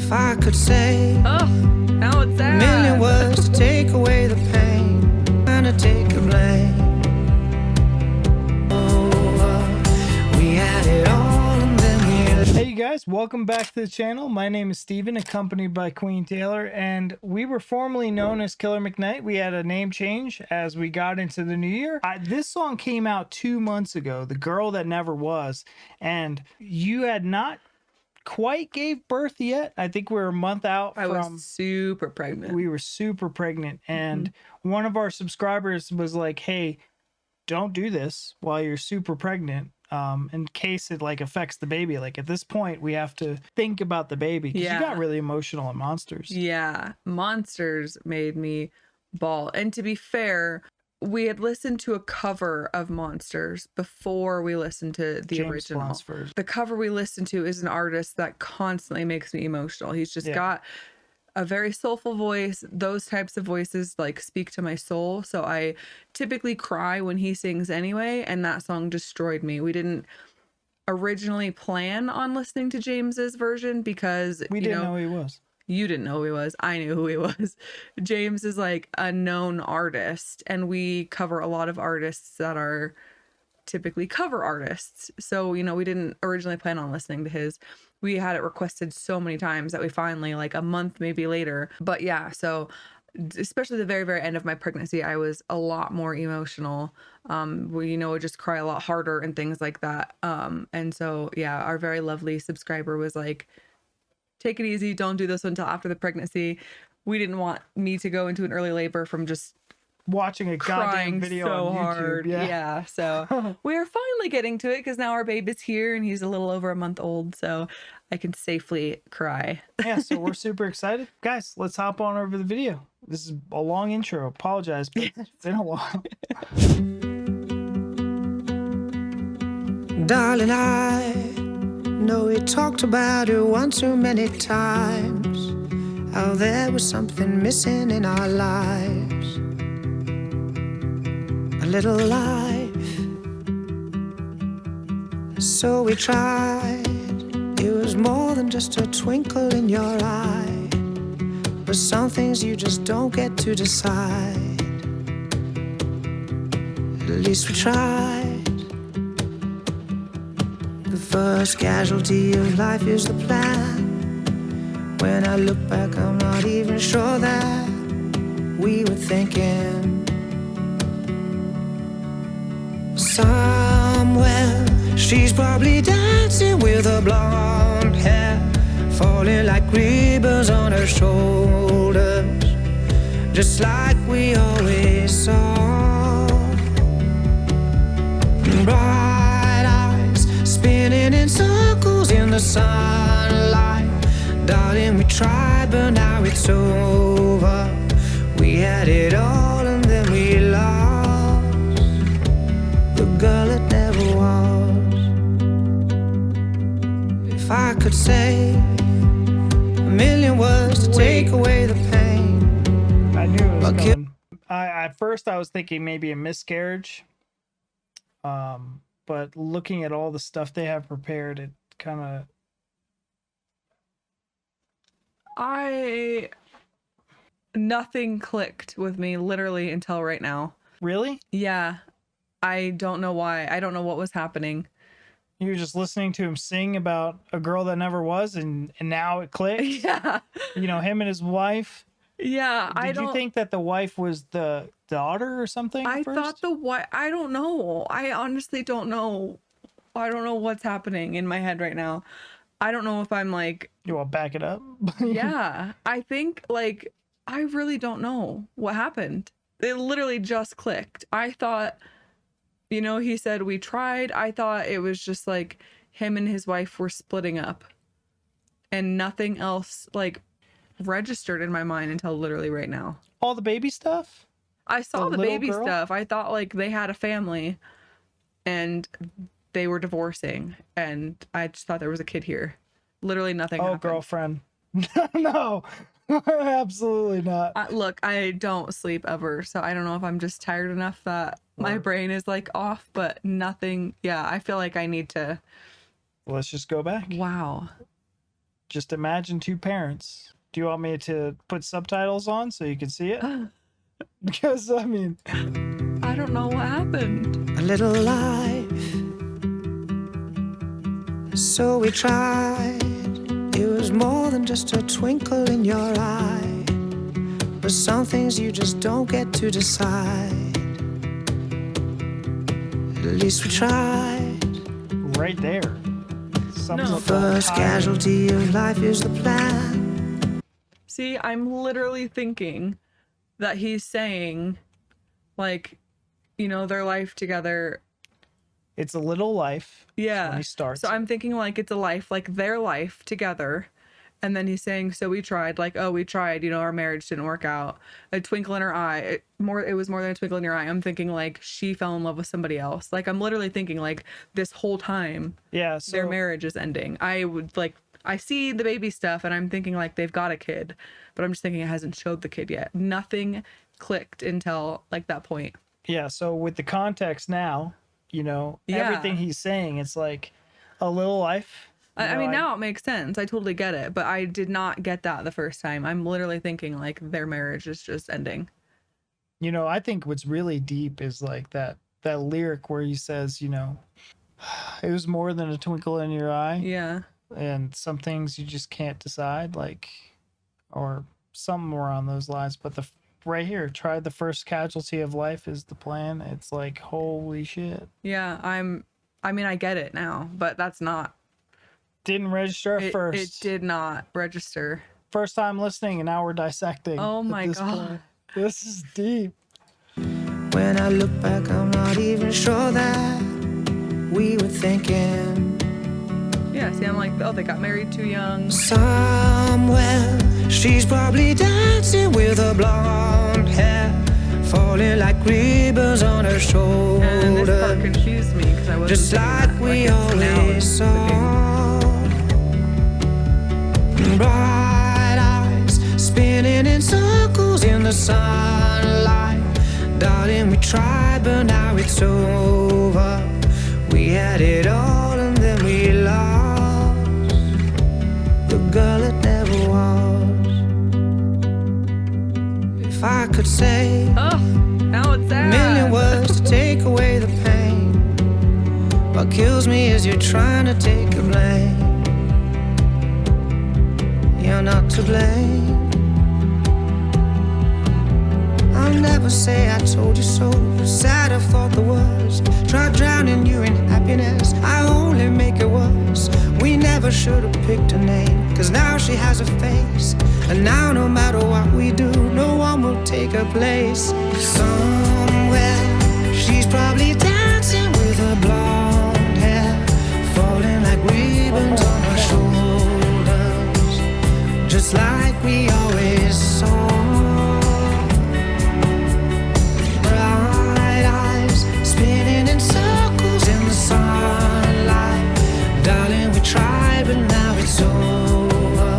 If I could say Oh, now it's a sad. million words to take away the pain and to take the blame. We had it all and then we... Hey you guys, welcome back to the channel. My name is Steven, accompanied by Queen Taylor, and we were formerly known as Killer McKnight. We had a name change as we got into the new year. This song came out 2 months ago, The Girl That Never Was, and you had not quite gave birth yet. I think we're a month out I was super pregnant. We were super pregnant, and one of our subscribers was like, hey, don't do this while you're super pregnant, in case it like affects the baby. Like at this point we have to think about the baby, because you got really emotional at Monsters. Yeah, Monsters made me bawl. And to be fair, we had listened to a cover of Monsters before we listened to the James original. Blunt's The cover we listened to is an artist that constantly makes me emotional. He's just got a very soulful voice. Those types of voices like speak to my soul. So I typically cry when he sings anyway, and that song destroyed me. We didn't originally plan on listening to James's version because we didn't know who he was. You didn't know who he was. I knew who he was. James is like a known artist, and we cover a lot of artists that are typically cover artists. So, you know, we didn't originally plan on listening to his. We had it requested so many times that we finally, like a month maybe later. But yeah, so especially the very, very end of my pregnancy, I was a lot more emotional. We, you know, would just cry a lot harder and things like that. And so, yeah, our very lovely subscriber was like, take it easy. Don't do this until after the pregnancy. We didn't want me to go into an early labor from just watching a goddamn video so on YouTube. Hard. Yeah. So we are finally getting to it because now our baby's here and he's a little over a month old. So I can safely cry. Yeah. So we're super excited. Guys, let's hop on over the video. This is a long intro. Apologize, but it's been a while. Darling, I know we talked about it one too many times, how there was something missing in our lives. A little life. So we tried. It was more than just a twinkle in your eye, but some things you just don't get to decide. At least we tried. The first casualty of life is the plan. When I look back, I'm not even sure that we were thinking. Somewhere she's probably dancing with her blonde hair falling like ribbons on her shoulders, just like we always saw. Bright eyes spinning in circles in the sunlight. Darling, we tried, but now it's over. We had it all and then we lost the girl that never was. If I could say a million words to take away the pain. I knew it was coming. At first I was thinking maybe a miscarriage. But looking at all the stuff they have prepared, it kind of... Nothing clicked with me literally until right now. Really? Yeah. I don't know why. I don't know what was happening. You were just listening to him sing about a girl that never was, and now it clicked? Yeah. You know, him and his wife. Yeah. Did you think that the wife was the daughter or something? I thought the wife. I don't know. I honestly don't know. I don't know what's happening in my head right now. I don't know if I'm like... You want to back it up? Yeah. I think like... I really don't know what happened. It literally just clicked. I thought, you know, he said we tried. I thought it was just like him and his wife were splitting up, and nothing else like registered in my mind until literally right now. All the baby stuff? I saw the baby girl? stuff. I thought like they had a family and they were divorcing, and I just thought there was a kid here. Literally nothing happened. Girlfriend. No. Absolutely not. Look, I don't sleep ever, so I don't know if I'm just tired enough that my brain is like off, but nothing. Yeah, I feel like I need to. Let's just go back. Wow. just imagine two parents. Do you want me to put subtitles on so you can see it? Because, I mean, I don't know what happened. A little life. So we tried. It was more than just a twinkle in your eye. But some things you just don't get to decide. At least we tried. right there. Sums No. up the First entire- casualty of life is the plan. See, I'm literally thinking that he's saying, like, you know, their life together. It's a little life. Yeah. When he starts. So I'm thinking like it's a life, like their life together. And then he's saying, so we tried, like, oh, we tried, you know, our marriage didn't work out. A twinkle in her eye. It was more than a twinkle in your eye. I'm thinking like she fell in love with somebody else. Like I'm literally thinking like this whole time Yeah. So their marriage is ending. I see the baby stuff and I'm thinking like they've got a kid, but I'm just thinking it hasn't showed the kid yet. Nothing clicked until like that point. yeah. So with the context now, you know, Yeah. everything he's saying, it's like a little life. You I know, mean, now it makes sense. I totally get it, but I did not get that the first time. I'm literally thinking like their marriage is just ending. You know, I think what's really deep is like that lyric where he says, you know, it was more than a twinkle in your eye. Yeah. And some things you just can't decide, like, or something around those lines. But right here, try the first casualty of life is the plan. It's like, holy shit. Yeah. I mean, I get it now, but that's not. Didn't register at It first. did not register. First time listening, and now we're dissecting. Oh at my this God. point. This is deep. When I look back, I'm not even sure that we were thinking. Yeah. See, I'm like, oh, they got married too young. Somewhere she's probably dancing with her blonde hair falling like ribbons on her And this part shoulder, confused me because I wasn't just thinking like that. we it's now always it's saw. Bright eyes spinning in circles in the sunlight. Darling, we tried, but now it's over. We had it all and then we lost the girl that never was. If I could say Oh, now it's a sad. million words to take away the pain, what kills me is you're trying to take the blame. You're not to blame. I'll never say I told you so. Sad I thought the worst. Tried drowning you in happiness. I only make it worse. We never should have picked a name, 'cause now she has a face. And now no matter what we do, no one will take her place. Somewhere she's probably dancing with her blonde hair falling like ribbons on her shoulders, just like we always saw. Bright eyes spinning in circles in the sunlight. Darling, we tried, but now it's over.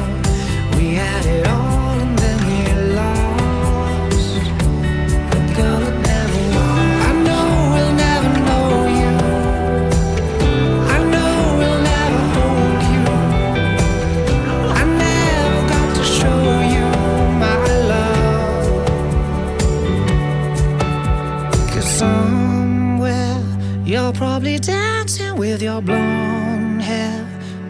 We had it all and then we lost the girl that never was. I know we'll never know you. I know we'll never hold you. I never got to show you my love. 'Cause somewhere you're probably dancing with your blonde hair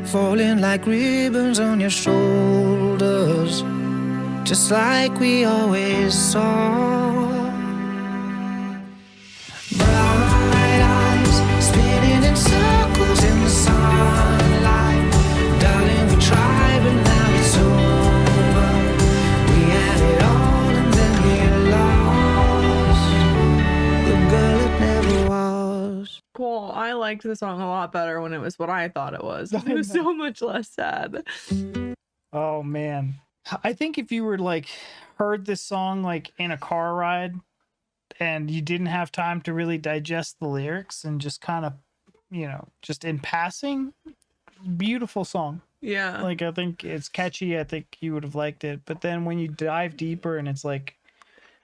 falling like ribbons on your shoulders, just like we always saw. Bright eyes spinning in circles in the sunlight. Darling, we tried, but now it's over. We had it all and then we lost the girl that never was. Cool. I liked the song a lot better when it was what I thought it was. It was so much less sad. Oh man. I think if you were like heard this song like in a car ride and you didn't have time to really digest the lyrics and just kind of, you know, just in passing, beautiful song. Yeah. Like I think it's catchy. I think you would have liked it. But then when you dive deeper and it's like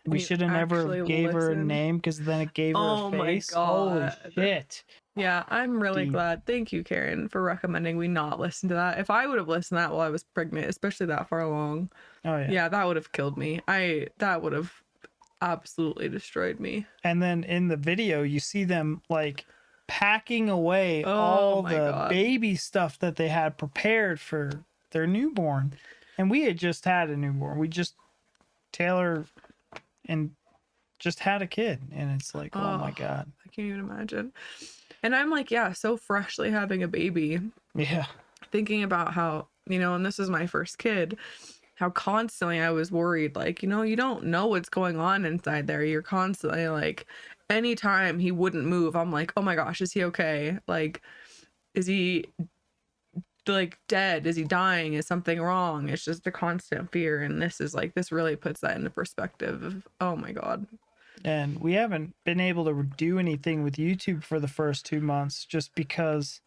We you should have never actually gave her a listen. name because then it gave her Oh a my face. Holy God. shit. Yeah, I'm really Deep. glad. Thank you, Karen, for recommending we not listen to that. If I would have listened to that while I was pregnant, especially that far along, Oh yeah. yeah, that would have killed me. That would have absolutely destroyed me. And then in the video, you see them like packing away Oh all my the God. baby stuff that they had prepared for their newborn. And we had just had a newborn. Taylor and just had a kid. And it's like, oh my Oh. God. I can't even imagine. And I'm like, yeah, so freshly having a baby, Yeah. thinking about how, and this is my first kid, how constantly I was worried. Like, you don't know what's going on inside there. You're constantly like, anytime he wouldn't move, I'm like, oh my gosh, is he okay? Like, is he like dead? Is he dying? Is something wrong? It's just a constant fear. And this really puts that into perspective of, oh my God. And we haven't been able to do anything with YouTube for the first 2 months just because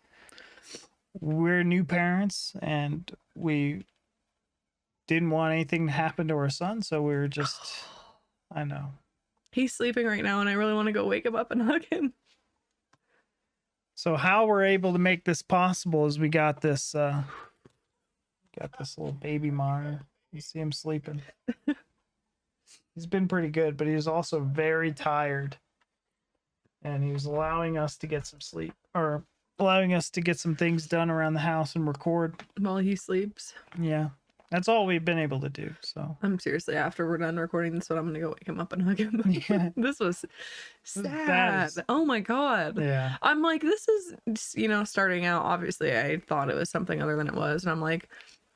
we're new parents and we didn't want anything to happen to our son. So we were just, I know. He's sleeping right now and I really want to go wake him up and hug him. So how we're able to make this possible is we got this little baby monitor. You see him sleeping. He's been pretty good, but he was also very tired. And he was allowing us to get some sleep, or allowing us to get some things done around the house and record. While he sleeps. Yeah. That's all we've been able to do. So I'm seriously, after we're done recording this one, I'm gonna go wake him up and hug him. Yeah. This was That sad. is- Oh my God. yeah. I'm like, this is, starting out, obviously I thought it was something other than it was. And I'm like,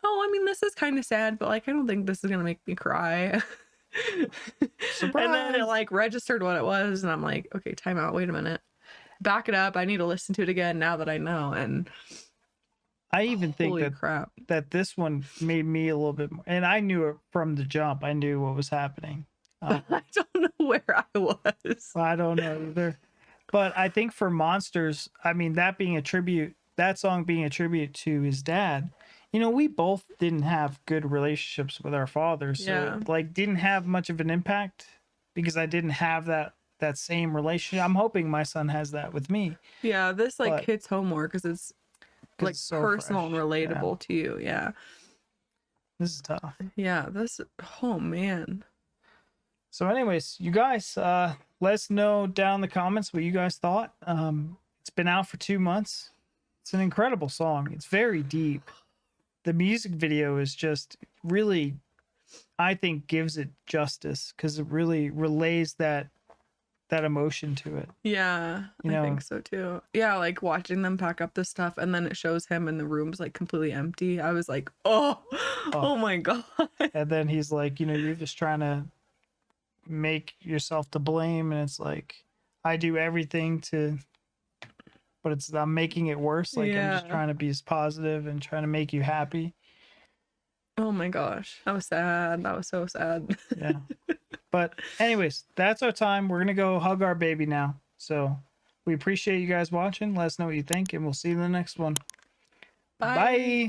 oh, I mean, this is kind of sad, but like, I don't think this is gonna make me cry. And then it Surprise! like registered what it was. And I'm like, okay, time out. Wait a minute. Back it up. I need to listen to it again now that I know. And I even think holy that crap. that this one made me a little bit more, and I knew it from the jump. I knew what was happening. I don't know where I was. I don't know either. But I think for Monsters, I mean, that song being a tribute to his dad, we both didn't have good relationships with our fathers. So Yeah. it, like, didn't have much of an impact because I didn't have that same relationship. I'm hoping my son has that with me. Yeah, this like But- hits home more because it's like it's so personal and fresh. relatable to you. Yeah. This is tough. Yeah. Oh man. So anyways, you guys, let us know down in the comments what you guys thought. It's been out for 2 months. It's an incredible song. It's very deep. The music video is just really, I think, gives it justice because it really relays that emotion to it. Yeah, You I know- think so too. Yeah, like watching them pack up the stuff and then it shows him and the room's like completely empty. I was like, oh my God. And then he's like, you're just trying to make yourself to blame, and it's like, I do everything but I'm making it worse. Like, I'm just Yeah. trying to be as positive and trying to make you happy. Oh my gosh. That was sad. That was so sad. Yeah. But anyways, that's our time. We're gonna go hug our baby now. So we appreciate you guys watching. Let us know what you think, and we'll see you in the next one. Bye. Bye.